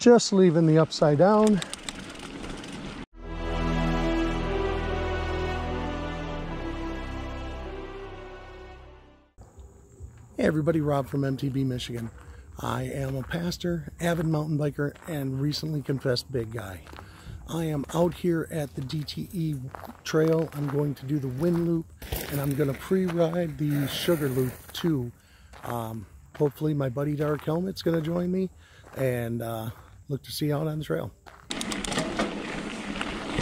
Just leaving the upside down. Hey everybody, Rob from MTB, Michigan. I am a pastor, avid mountain biker, and recently confessed big guy. I am out here at the DTE Trail. I'm going to do the wind loop, and I'm going to pre-ride the sugar loop too. Hopefully my buddy Dark Helmet's going to join me, and look to see you out on the trail.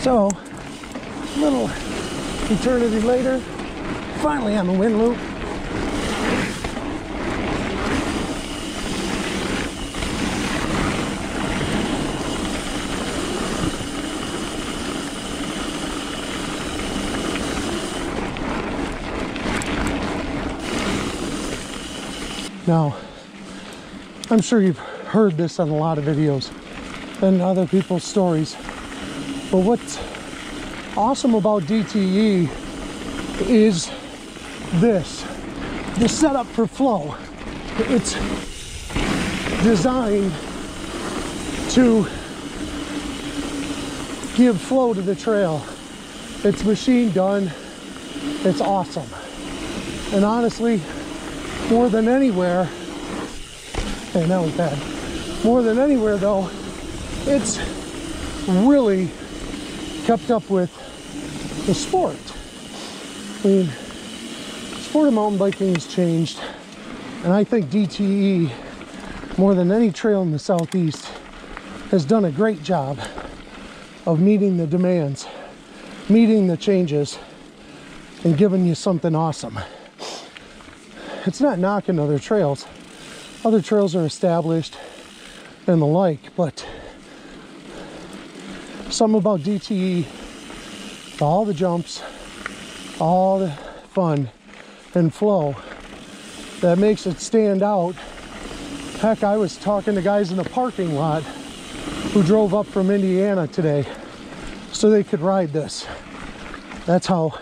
So, a little eternity later, finally on the wind loop. Now, I'm sure you've heard this on a lot of videos and other people's stories, but what's awesome about DTE is the setup for flow. It's designed to give flow to the trail. It's machine done. It's awesome. And honestly, more than anywhere, and that was bad. More than anywhere though, it's really kept up with the sport. I mean, the sport of mountain biking has changed, and I think DTE, more than any trail in the Southeast, has done a great job of meeting the demands, meeting the changes, and giving you something awesome. It's not knocking other trails. Other trails are established and the like, but something about DTE, all the jumps, all the fun and flow, that makes it stand out. Heck, I was talking to guys in the parking lot who drove up from Indiana today so they could ride this. That's how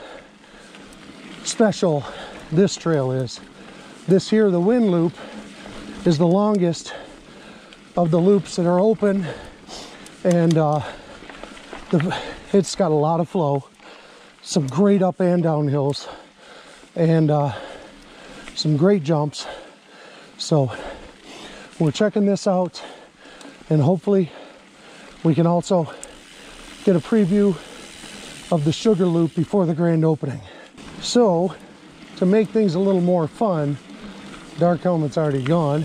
special this trail is. This here, the wind loop, is the longest of the loops that are open, and it's got a lot of flow, some great up and down hills, and some great jumps. So we're checking this out, and hopefully we can also get a preview of the sugar loop before the grand opening. So to make things a little more fun, Dark Helmet's already gone,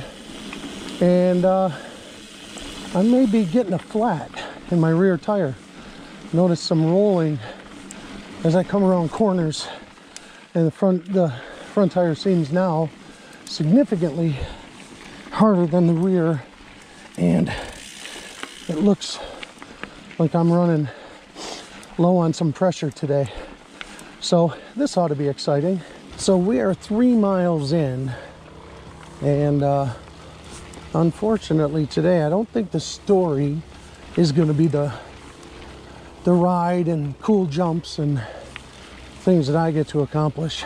and I may be getting a flat in my rear tire. Notice some rolling as I come around corners, and the front tire seems now significantly harder than the rear, and it looks like I'm running low on some pressure today. So this ought to be exciting. So we are 3 miles in, and unfortunately today I don't think the story is going to be the ride and cool jumps and things that I get to accomplish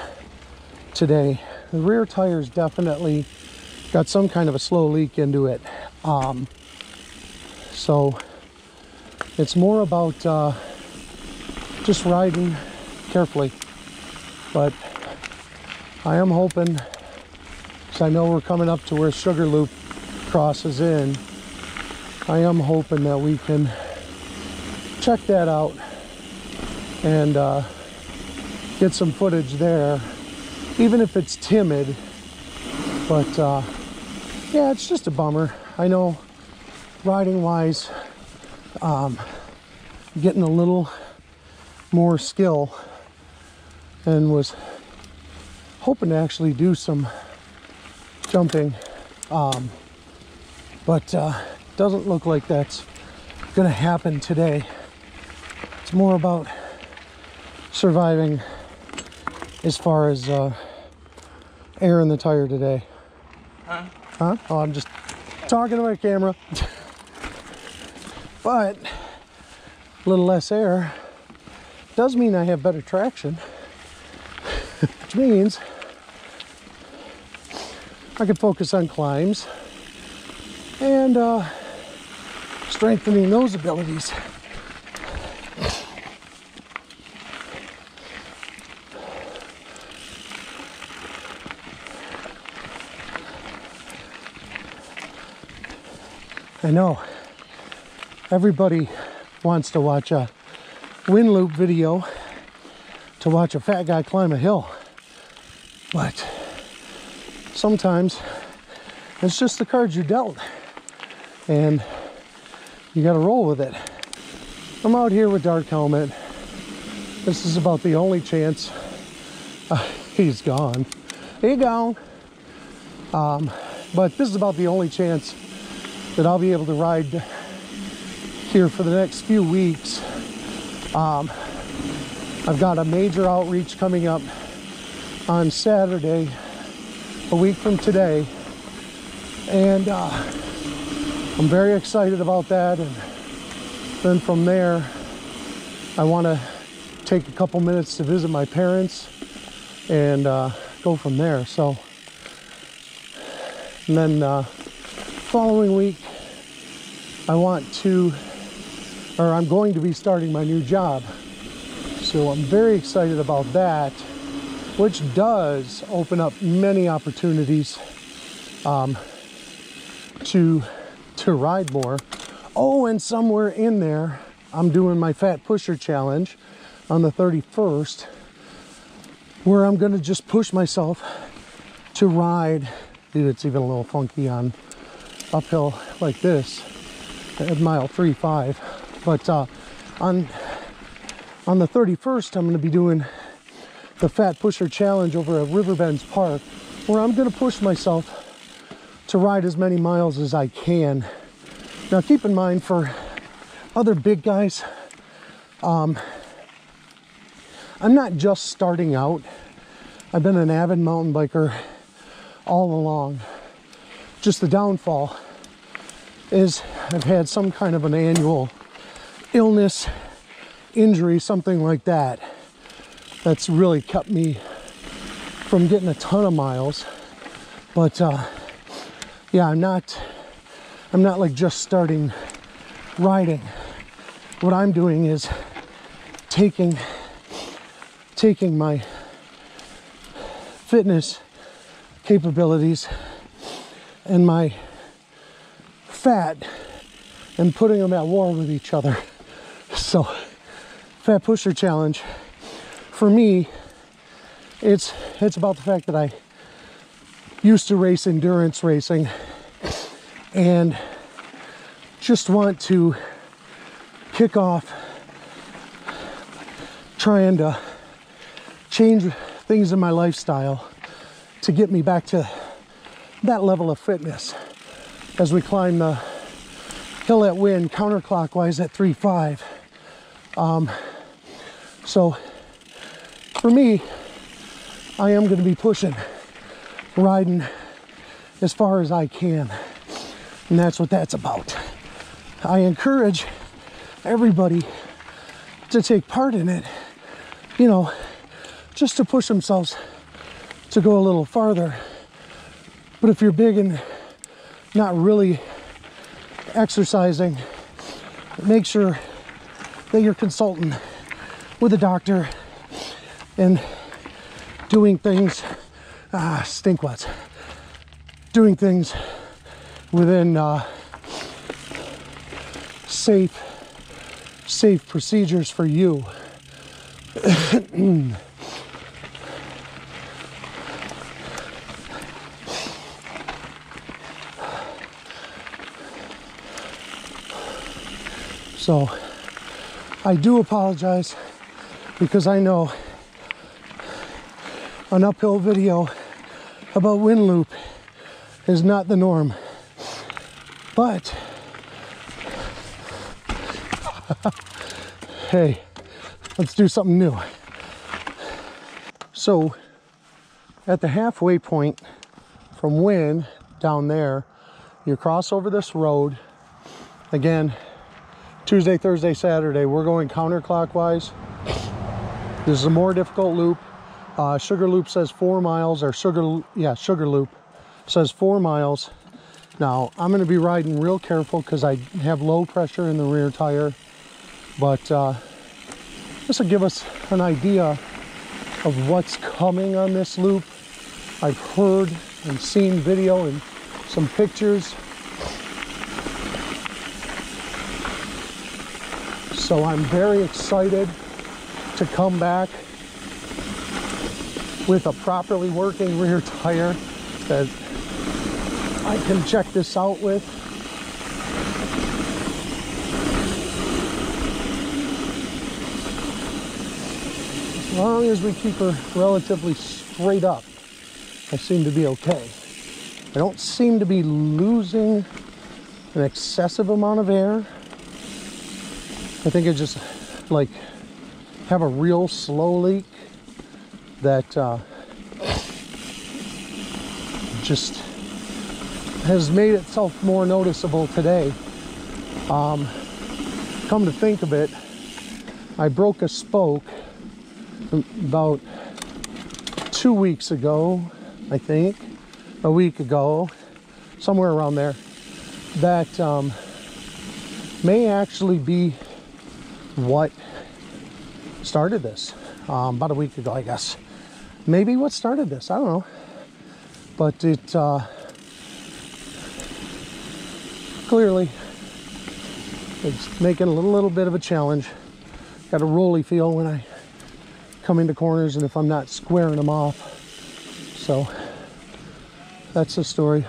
today. The rear tire's definitely got some kind of a slow leak into it, so it's more about just riding carefully. But I am hoping, because I know we're coming up to where Sugar Loop crosses in, I am hoping that we can check that out and get some footage there, even if it's timid. But yeah, it's just a bummer. I know riding wise, getting a little more skill, and was hoping to actually do some jumping, but doesn't look like that's gonna happen today. It's more about surviving as far as air in the tire today. Huh? Oh, I'm just talking to my camera. But a little less air does mean I have better traction, which means I can focus on climbs and strengthening those abilities. I know everybody wants to watch a wind loop video to watch a fat guy climb a hill, but sometimes it's just the cards you're dealt and you got to roll with it. I'm out here with dark helmet. This is about the only chance. He's gone. He gone. But this is about the only chance that I'll be able to ride here for the next few weeks. I've got a major outreach coming up on Saturday, a week from today, and I'm very excited about that. And then from there, I want to take a couple minutes to visit my parents and go from there. So, and then following week, I'm going to be starting my new job. So I'm very excited about that, which does open up many opportunities to ride more. Oh, and somewhere in there, I'm doing my Fat Pusher Challenge on the 31st, where I'm gonna just push myself to ride. Dude, it's even a little funky on uphill like this at mile 3.5. But on the 31st, I'm gonna be doing the Fat Pusher Challenge over at Riverbends Park, where I'm gonna push myself to ride as many miles as I can. Now keep in mind, for other big guys, I'm not just starting out. I've been an avid mountain biker all along. Just the downfall is I've had some kind of an annual illness, injury, something like that, that's really kept me from getting a ton of miles. But yeah, I'm not like just starting riding. What I'm doing is taking my fitness capabilities and my fat and putting them at war with each other. So Fat Pusher Challenge, for me, it's about the fact that I used to race endurance racing and just want to kick off trying to change things in my lifestyle to get me back to that level of fitness as we climb the hill at wind counterclockwise at 3.5. So for me, I am going to be pushing, riding as far as I can, and that's what that's about. I encourage everybody to take part in it, you know, just to push themselves to go a little farther. But if you're big and not really exercising, make sure that you're consulting with a doctor and doing things, stinkwatts, doing things within safe procedures for you. So I do apologize, because I know an uphill video about wind loop is not the norm, but hey, let's do something new. So at the halfway point from Wynn down there, you cross over this road. Again, Tuesday, Thursday, Saturday, we're going counterclockwise. This is a more difficult loop. Sugar Loop says 4 miles, or Sugar Loop says 4 miles. Now, I'm going to be riding real careful because I have low pressure in the rear tire, but this will give us an idea of what's coming on this loop. I've heard and seen video and some pictures. So I'm very excited to come back with a properly working rear tire that I can check this out with. As long as we keep her relatively straight up, I seem to be okay. I don't seem to be losing an excessive amount of air. I think I just like have a real slow leak that just has made itself more noticeable today. Come to think of it, I broke a spoke about 2 weeks ago, I think, a week ago, somewhere around there, that may actually be what started this. About a week ago, I guess. Maybe what started this, I don't know. But it clearly it's making a little bit of a challenge. Got a rolly feel when I come into corners and if I'm not squaring them off. So that's the story.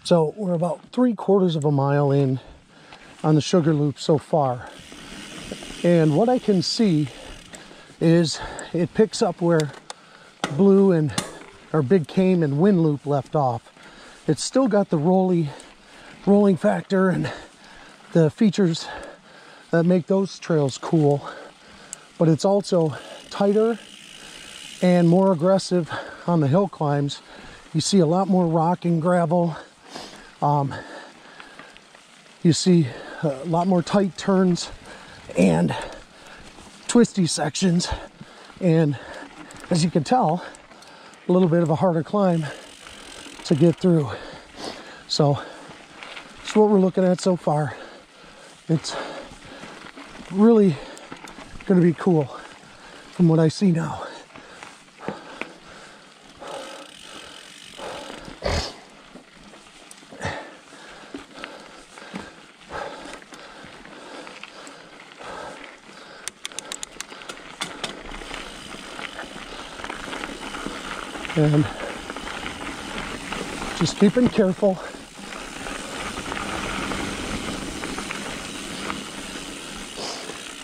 So we're about 3/4 of a mile in on the Sugar Loop so far. And what I can see is it picks up where Blue and or Big Cane and Wind Loop left off. It's still got the rolling factor and the features that make those trails cool, but it's also tighter and more aggressive on the hill climbs. You see a lot more rock and gravel. You see a lot more tight turns and twisty sections, and as you can tell, a little bit of a harder climb to get through. So that's what we're looking at so far. It's really going to be cool from what I see now. And just keeping careful.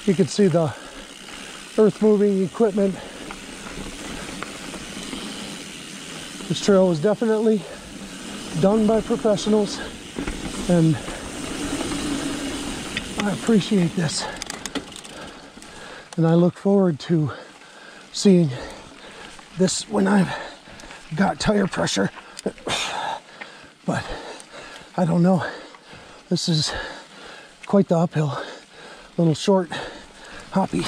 You can see the earth moving equipment. This trail was definitely done by professionals, and I appreciate this. And I look forward to seeing this when I've got tire pressure. But I don't know. This is quite the uphill. A little short, hoppy.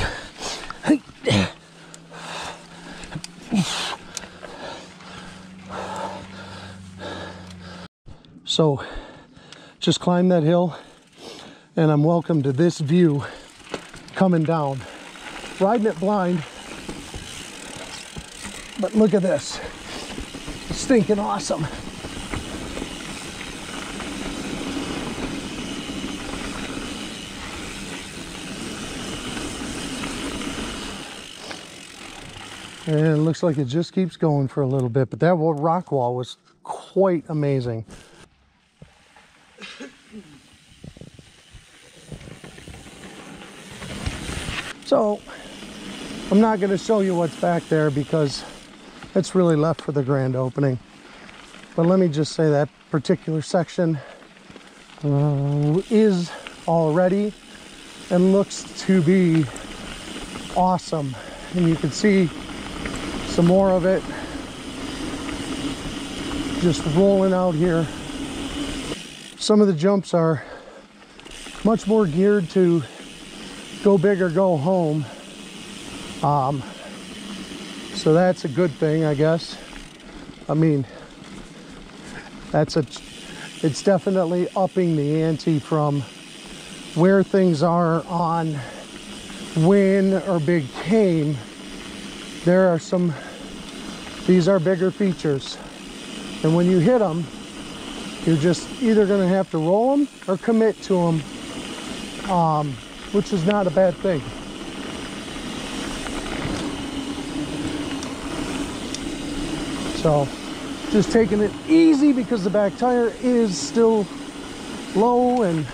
So just climbed that hill and I'm welcome to this view coming down. Riding it blind, but look at this. Stinking awesome. And it looks like it just keeps going for a little bit, but that rock wall was quite amazing. So I'm not going to show you what's back there because it's really left for the grand opening. But let me just say that particular section is all ready and looks to be awesome. And you can see some more of it just rolling out here. Some of the jumps are much more geared to go big or go home. So that's a good thing, I guess. I mean, it's definitely upping the ante from where things are on Win or Big Game. There are these are bigger features. And when you hit them, you're just either gonna have to roll them or commit to them, which is not a bad thing. So just taking it easy because the back tire is still low and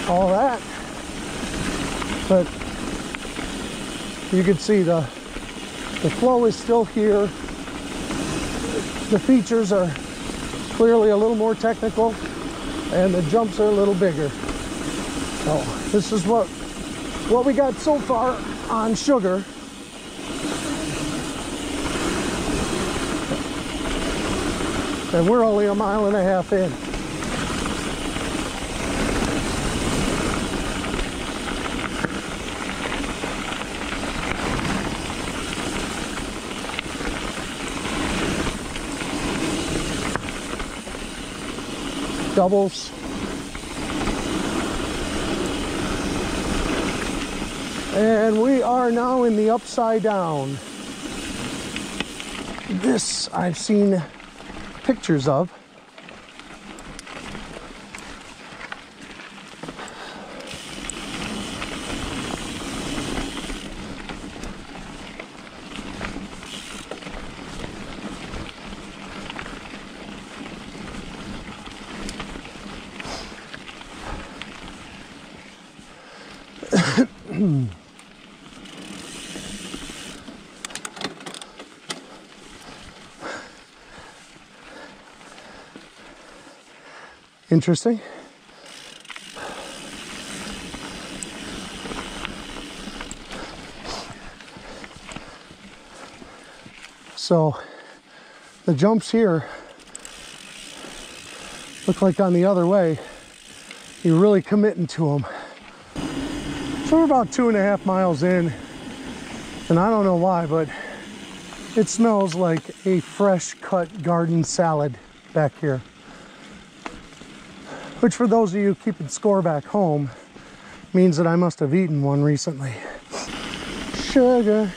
all that. But you can see the flow is still here. The features are clearly a little more technical and the jumps are a little bigger. So this is what we got so far on Sugar. And we're only a mile and a half in. Doubles. And we are now in the upside down. This I've seen pictures of. Interesting. So the jumps here look like on the other way, you're really committing to them. So we're about 2.5 miles in, and I don't know why, but it smells like a fresh cut garden salad back here. Which for those of you keeping score back home means that I must have eaten one recently. Sugar,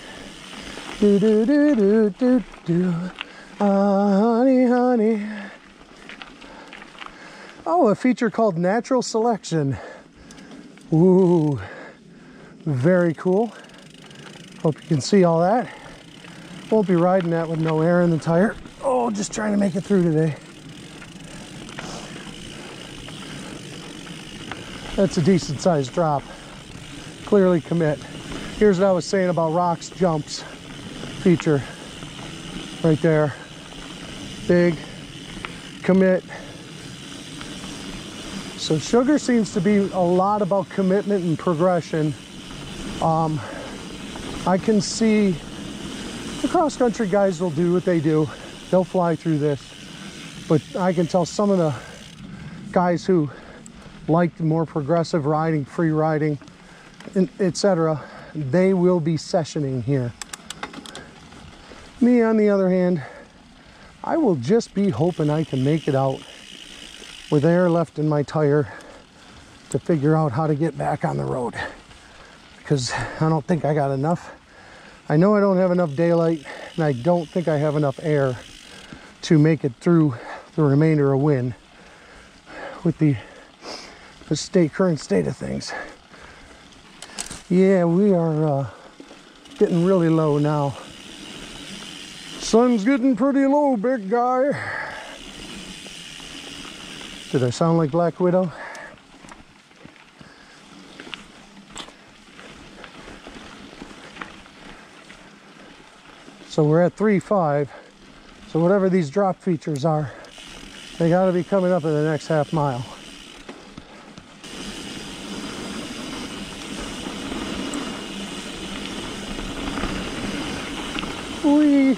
do do do do do do, honey, honey. Oh, a feature called Natural Selection. Ooh, very cool. Hope you can see all that. Won't be riding that with no air in the tire. Oh, just trying to make it through today. That's a decent sized drop. Clearly commit. Here's what I was saying about Rock's jumps feature. Right there. Big. Commit. So Sugar seems to be a lot about commitment and progression. I can see the cross-country guys will do what they do. They'll fly through this. But I can tell some of the guys who like more progressive riding, free riding, etc., they will be sessioning here. Me, on the other hand, I will just be hoping I can make it out with air left in my tire to figure out how to get back on the road, because I don't think I got enough. I know I don't have enough daylight, and I don't think I have enough air to make it through the remainder of Win with the current state of things. Yeah, we are getting really low now. Sun's getting pretty low, big guy. Did I sound like Black Widow? So we're at 3.5. So whatever these drop features are, they got to be coming up in the next half mile. Whee!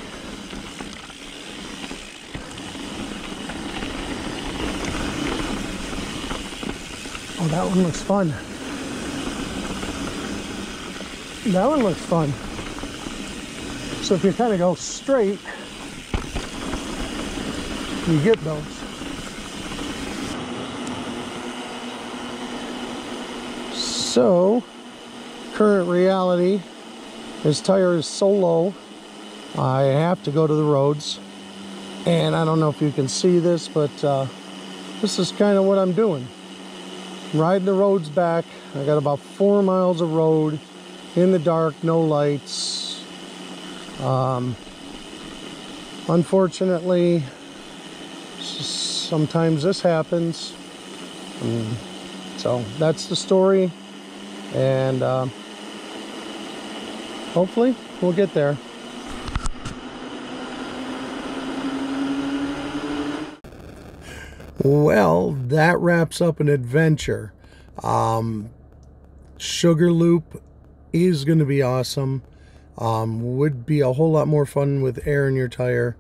Oh, that one looks fun. That one looks fun. So if you kind of go straight, you get those. So, current reality, this tire is so low, I have to go to the roads. And I don't know if you can see this, but this is kind of what I'm doing. Riding the roads back. I got about 4 miles of road in the dark, no lights. Unfortunately, sometimes this happens. So that's the story, and hopefully we'll get there. Well, that wraps up an adventure. Sugar Loop is going to be awesome. Would be a whole lot more fun with air in your tire.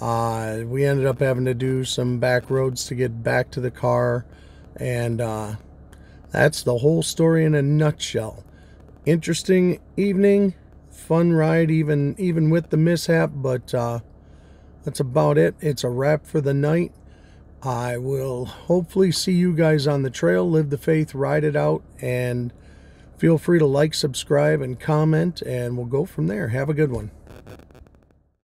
We ended up having to do some back roads to get back to the car, and that's the whole story in a nutshell. Interesting evening, fun ride even with the mishap, but that's about it. It's a wrap for the night. I will hopefully see you guys on the trail. Live the faith, ride it out, and feel free to like, subscribe, and comment, and we'll go from there. Have a good one.